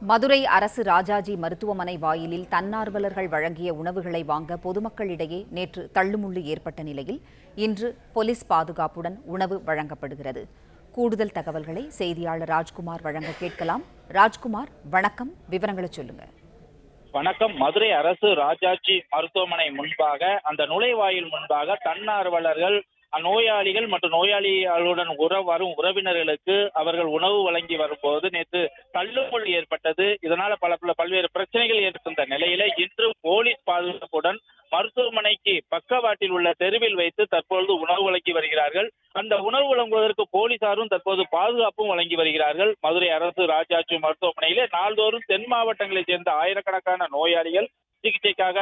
மதுரை அரசு ராஜாஜி மருத்துவமனை வாயிலில் தன்னார்வலர்கள் வழங்கிய உணவுகளை வாங்க பொதுமக்களிடையே நேற்று தள்ளுமுள்ளு ஏற்பட்ட நிலையில் இன்று போலீஸ் பாதுகாப்புடன் உணவு வழங்கப்படுகிறது. கூடுதல் தகவல்களை செய்தியாளர் ராஜ்குமார் வழங்க கேட்கலாம். ராஜ்குமார், வணக்கம். விவரங்களை சொல்லுங்க. வணக்கம். மதுரை அரசு ராஜாஜி மருத்துவமனை முன்பாக அந்த நுழைவாயில் முன்பாக தன்னார்வலர்கள் நோயாளிகள் மற்றும் நோயாளிகளுடன் வரும் உறவினர்களுக்கு அவர்கள் உணவு வழங்கி வரும்போது நேற்று தள்ளுமுள் ஏற்பட்டது. இதனால பல்வேறு பிரச்சனைகள் ஏற்பட்ட நிலையில இன்று போலீஸ் பாதுகாப்புடன் மருத்துவமனைக்கு பக்கவாட்டில் உள்ள தெருவில் வைத்து தற்பொழுது உணவு வழங்கி வருகிறார்கள். அந்த உணவு வழங்குவதற்கு போலீசாரும் தற்போது பாதுகாப்பும் வழங்கி வருகிறார்கள். மதுரை அரசு ராஜாஜி மருத்துவமனையிலே நாள்தோறும் தென் மாவட்டங்களைச் சேர்ந்த ஆயிரக்கணக்கான நோயாளிகள் சிகிச்சைக்காக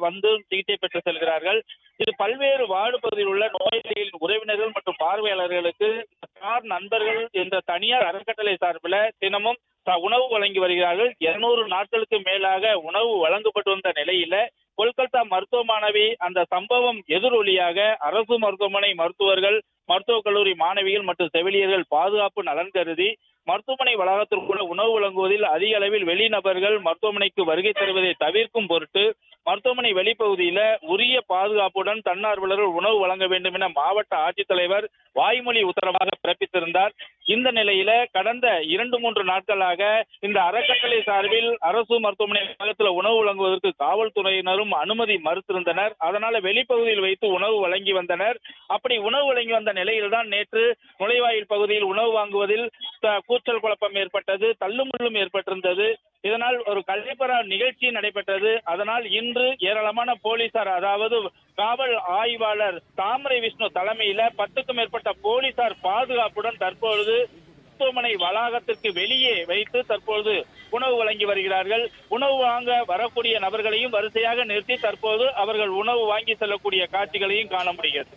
வந்து சிகிச்சை பெற்று செல்கிறார்கள். இது பல்வேறு வார்டு பகுதியில் உள்ள நோயாளிகளின் உறவினர்கள் மற்றும் பார்வையாளர்களுக்கு ஸ்டார் நண்பர்கள் என்ற தனியார் அறக்கட்டளை சார்பில் தினமும் உணவு வழங்கி வருகிறார்கள். 200 நாட்களுக்கு மேலாக உணவு வழங்கப்பட்டு வந்த நிலையில கொல்கத்தா மருத்துவ மாணவி அந்த சம்பவம் எதிரொலியாக அரசு மருத்துவமனை மருத்துவர்கள், மருத்துவக் கல்லூரி மாணவிகள் மற்றும் செவிலியர்கள் பாதுகாப்பு நலன் கருதி மருத்துவமனை வளாகத்திற்குள்ள உணவு வழங்குவதில் அதிக அளவில் வெளிநபர்கள் மருத்துவமனைக்கு வருகை தருவதை தவிர்க்கும் பொருட்டு மருத்துவமனை வெளிப்பகுதியில உரிய பாதுகாப்புடன் தன்னார்வலர்கள் உணவு வழங்க வேண்டும் என மாவட்ட ஆட்சித்தலைவர் வாய்மொழி உத்தரவாக பிறப்பித்திருந்தார். இந்த நிலையில கடந்த 2-3 நாட்களாக இந்த அறக்கட்டளை சார்பில் அரசு மருத்துவமனை வளாகத்தில் உணவு வழங்குவதற்கு காவல்துறையினரும் அனுமதி மறுத்திருந்தனர். அதனால வெளிப்பகுதியில் வைத்து உணவு வழங்கி வந்தனர். அப்படி உணவு வழங்கி வந்த நிலையில்தான் நேற்று நுழைவாயில் பகுதியில் உணவு வாங்குவதில் கூச்சல் குழப்பம் ஏற்பட்டது, தள்ளுமுள்ளும் ஏற்பட்டிருந்தது. இதனால் ஒரு கல்விப்பரா நிகழ்ச்சி நடைபெற்றது. அதனால் இன்று ஏராளமான போலீசார், அதாவது காவல் ஆய்வாளர் தாமரை விஷ்ணு தலைமையில 10க்கும் மேற்பட்ட போலீசார் பாதுகாப்புடன் தற்பொழுது மருத்துவமனை வளாகத்திற்கு வெளியே வைத்து தற்பொழுது உணவு வழங்கி வருகிறார்கள். உணவு வாங்க வரக்கூடிய நபர்களையும் வரிசையாக நிறுத்தி தற்போது அவர்கள் உணவு வாங்கி செல்லக்கூடிய காட்சிகளையும் காண முடிகிறது.